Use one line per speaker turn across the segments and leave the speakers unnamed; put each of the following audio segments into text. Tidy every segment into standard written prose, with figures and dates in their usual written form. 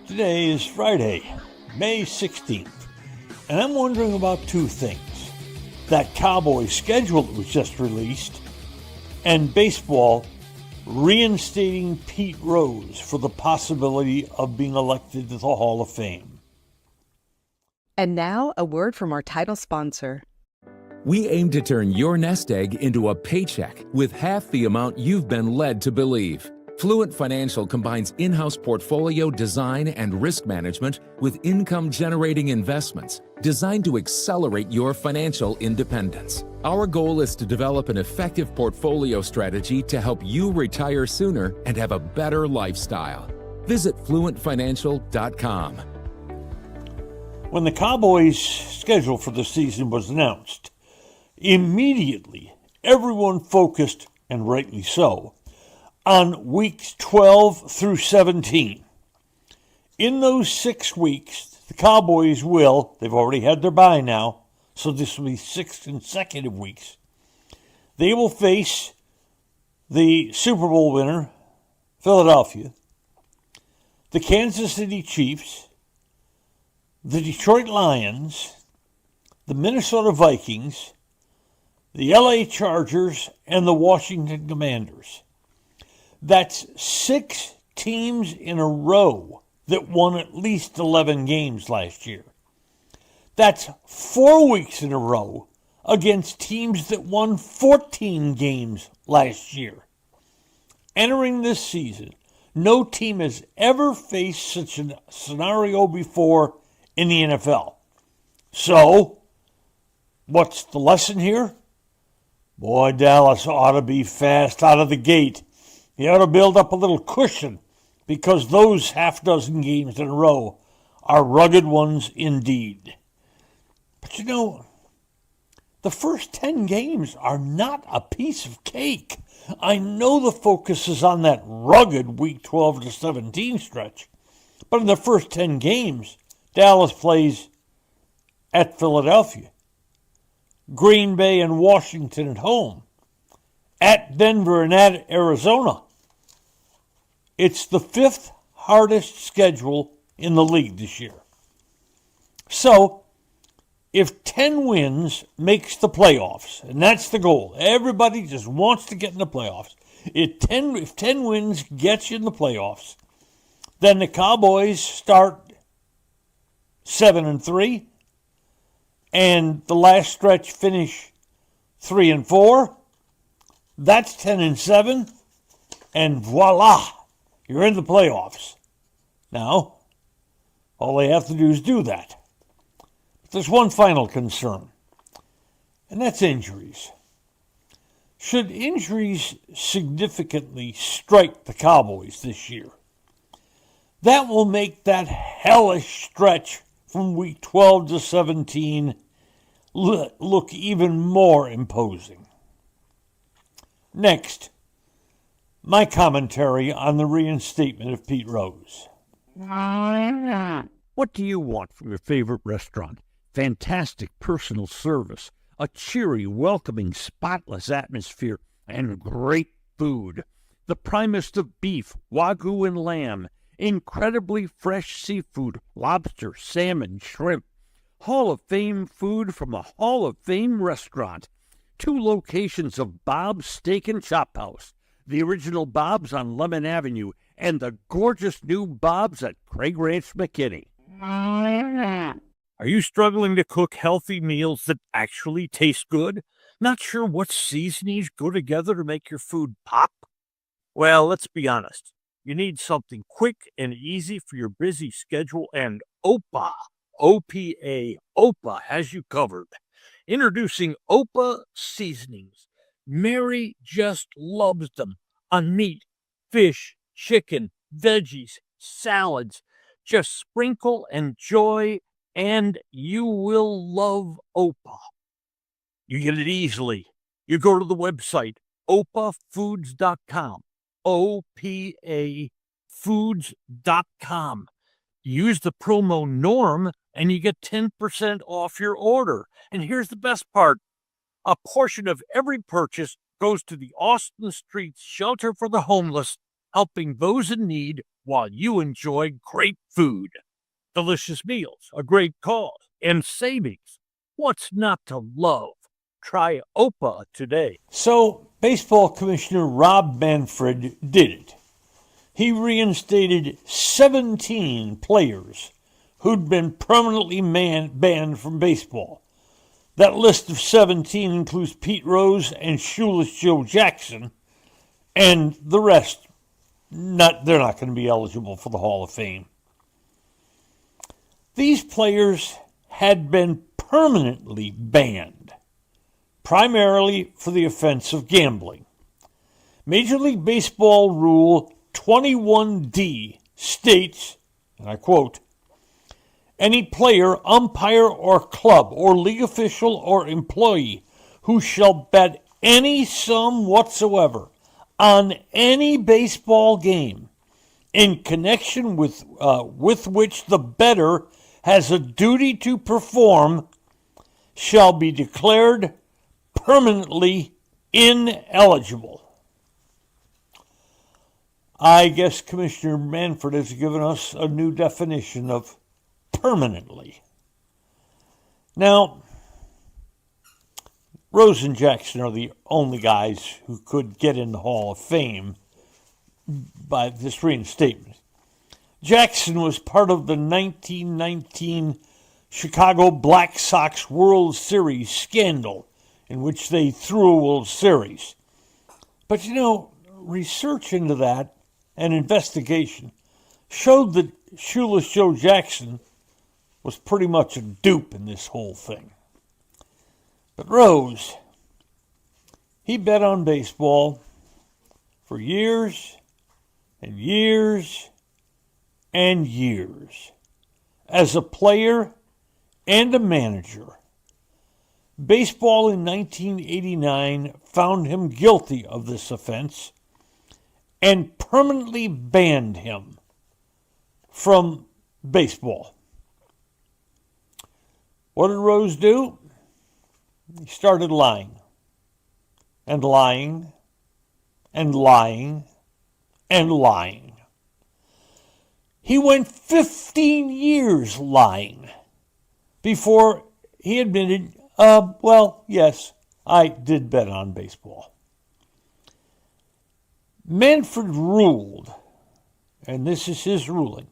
Today is Friday, May 16th, and I'm wondering about two things. That Cowboys schedule that was just released, and baseball reinstating Pete Rose for the possibility of being elected to the Hall of Fame.
And now, a word from our title sponsor.
We aim to turn your nest egg into a paycheck with half the amount you've been led to believe. Fluent Financial combines in-house portfolio design and risk management with income-generating investments designed to accelerate your financial independence. Our goal is to develop an effective portfolio strategy to help you retire sooner and have a better lifestyle. Visit fluentfinancial.com.
When the Cowboys' schedule for the season was announced, immediately everyone focused, and rightly so, on weeks 12 through 17. In those 6 weeks, the Cowboys they've already had their bye now, so this will be 6 consecutive weeks. They will face the Super Bowl winner, Philadelphia, the Kansas City Chiefs, the Detroit Lions, the Minnesota Vikings, the LA Chargers, and the Washington Commanders. That's 6 teams in a row that won at least 11 games last year. That's 4 weeks in a row against teams that won 14 games last year. Entering this season, no team has ever faced such a scenario before in the NFL. So, what's the lesson here? Boy, Dallas ought to be fast out of the gate. You ought to build up a little cushion because those half dozen games in a row are rugged ones indeed. But the first 10 games are not a piece of cake. I know the focus is on that rugged week 12 to 17 stretch, but in the first 10 games, Dallas plays at Philadelphia, Green Bay and Washington at home, at Denver and at Arizona. It's the 5th hardest schedule in the league this year. So, if 10 wins makes the playoffs, and that's the goal, everybody just wants to get in the playoffs. If 10 wins gets you in the playoffs, then the Cowboys start 7-3, and the last stretch finish 3-4. That's 10-7, and voila, you're in the playoffs. Now, all they have to do is do that. But there's one final concern, and that's injuries. Should injuries significantly strike the Cowboys this year, that will make that hellish stretch from week 12 to 17 look even more imposing. Next, my commentary on the reinstatement of Pete Rose.
What do you want from your favorite restaurant? Fantastic personal service, a cheery, welcoming, spotless atmosphere, and great food. The primest of beef, wagyu and lamb, incredibly fresh seafood, lobster, salmon, shrimp. Hall of Fame food from a Hall of Fame restaurant. 2 locations of Bob's Steak and Chop House. The original Bob's on Lemon Avenue, and the gorgeous new Bob's at Craig Ranch, McKinney.
Are you struggling to cook healthy meals that actually taste good? Not sure what seasonings go together to make your food pop? Well, let's be honest. You need something quick and easy for your busy schedule, and OPA, O-P-A, OPA has you covered. Introducing OPA seasonings. Mary just loves them on meat, fish, chicken, veggies, salads. Just sprinkle, enjoy, and you will love OPA. You get it easily. You go to the website, opafoods.com, O-P-A foods.com. Use the promo NORM and you get 10% off your order. And here's the best part. A portion of every purchase goes to the Austin Street Shelter for the Homeless, helping those in need while you enjoy great food, delicious meals, a great cause, and savings. What's not to love? Try OPA today.
So, Baseball Commissioner Rob Manfred did it. He reinstated 17 players who'd been permanently banned from baseball. That list of 17 includes Pete Rose and Shoeless Joe Jackson, and the rest, they're not going to be eligible for the Hall of Fame. These players had been permanently banned, primarily for the offense of gambling. Major League Baseball Rule 21D states, and I quote, "Any player, umpire, or club, or league official or employee who shall bet any sum whatsoever on any baseball game in connection with which the bettor has a duty to perform shall be declared permanently ineligible." I guess Commissioner Manfred has given us a new definition of permanently. Now, Rose and Jackson are the only guys who could get in the Hall of Fame by this reinstatement. Jackson was part of the 1919 Chicago Black Sox World Series scandal in which they threw a World Series. But research into that and investigation showed that Shoeless Joe Jackson was pretty much a dupe in this whole thing. But Rose, he bet on baseball for years and years and years. As a player and a manager, baseball in 1989 found him guilty of this offense and permanently banned him from baseball. What did Rose do? He started lying and lying and lying and lying. He went 15 years lying before he admitted, yes, I did bet on baseball. Manfred ruled, and this is his ruling,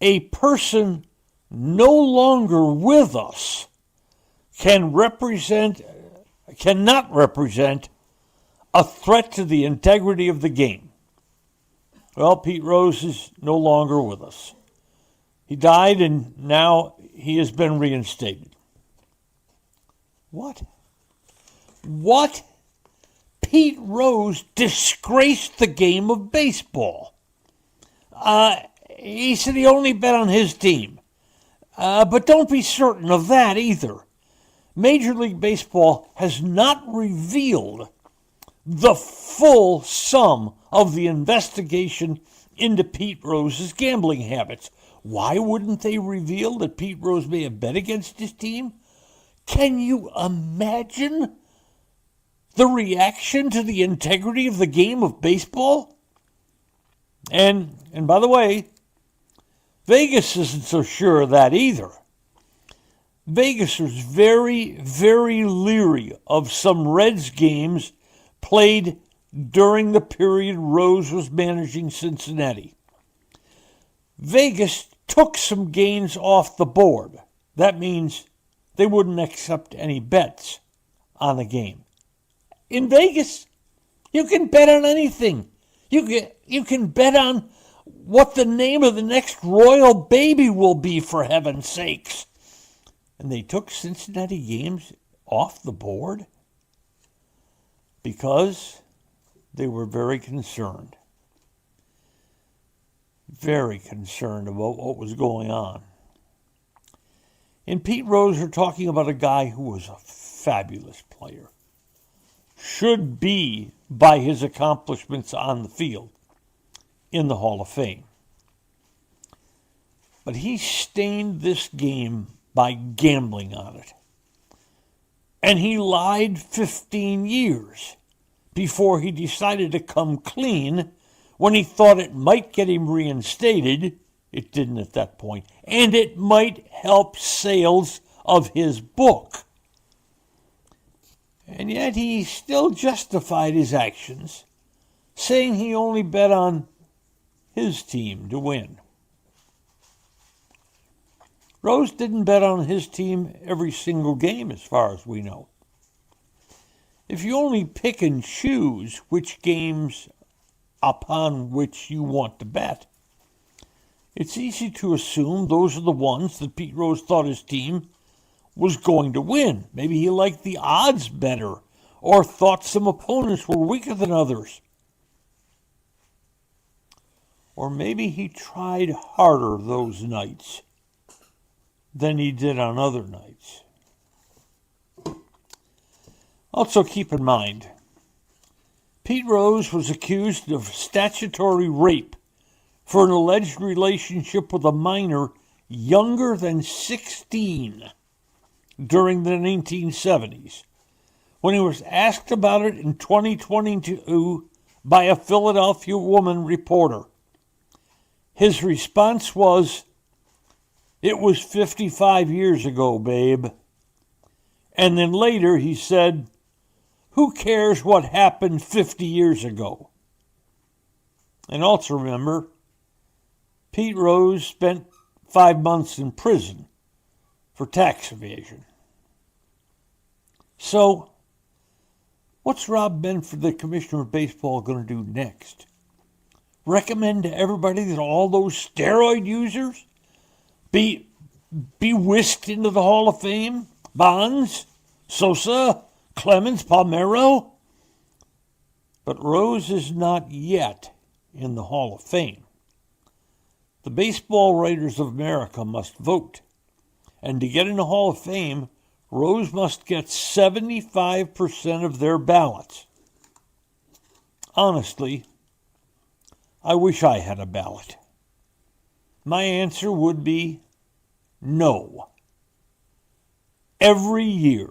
a person no longer with us cannot represent a threat to the integrity of the game. Well, Pete Rose is no longer with us. He died, and now he has been reinstated. What? Pete Rose disgraced the game of baseball. He said he only bet on his team. But don't be certain of that either. Major League Baseball has not revealed the full sum of the investigation into Pete Rose's gambling habits. Why wouldn't they reveal that Pete Rose may have bet against his team? Can you imagine the reaction to the integrity of the game of baseball? And by the way, Vegas isn't so sure of that either. Vegas was very, very leery of some Reds games played during the period Rose was managing Cincinnati. Vegas took some gains off the board. That means they wouldn't accept any bets on a game. In Vegas, you can bet on anything. You can bet on what the name of the next royal baby will be, for heaven's sakes. And they took Cincinnati games off the board because they were very concerned about what was going on. And Pete Rose are talking about a guy who was a fabulous player. Should be, by his accomplishments on the field, in the Hall of Fame. But he stained this game by gambling on it. And he lied 15 years before he decided to come clean when he thought it might get him reinstated. It didn't at that point, and it might help sales of his book. And yet he still justified his actions, saying he only bet on his team to win. Rose didn't bet on his team every single game, as far as we know. If you only pick and choose which games upon which you want to bet, it's easy to assume those are the ones that Pete Rose thought his team was going to win. Maybe he liked the odds better, or thought some opponents were weaker than others. Or maybe he tried harder those nights than he did on other nights. Also keep in mind, Pete Rose was accused of statutory rape for an alleged relationship with a minor younger than 16 during the 1970s. When he was asked about it in 2022 by a Philadelphia Woman reporter, his response was, "It was 55 years ago, babe." And then later he said, "Who cares what happened 50 years ago?" And also remember, Pete Rose spent 5 months in prison for tax evasion. So, what's Rob Benford, the commissioner of baseball, going to do next? Recommend to everybody that all those steroid users be whisked into the Hall of Fame? Bonds, Sosa, Clemens, Palmeiro? But Rose is not yet in the Hall of Fame. The Baseball Writers of America must vote. And to get in the Hall of Fame, Rose must get 75% of their ballots. Honestly, I wish I had a ballot. My answer would be no. Every year,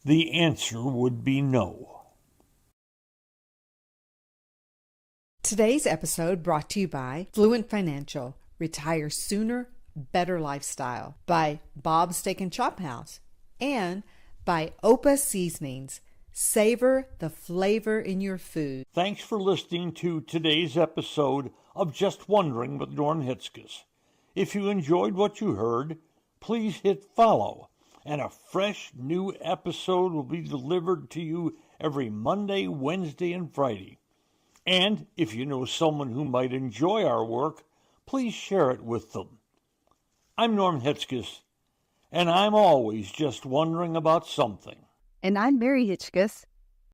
the answer would be no.
Today's episode brought to you by Fluent Financial, Retire Sooner, Better Lifestyle, by Bob's Steak and Chop House, and by Opa Seasonings. Savor the flavor in your food.
Thanks for listening to today's episode of Just Wondering with Norm Hitzges. If you enjoyed what you heard, please hit follow, and a fresh new episode will be delivered to you every Monday, Wednesday, and Friday. And if you know someone who might enjoy our work, please share it with them. I'm Norm Hitzges, and I'm always just wondering about something.
And I'm Mary Hitzges,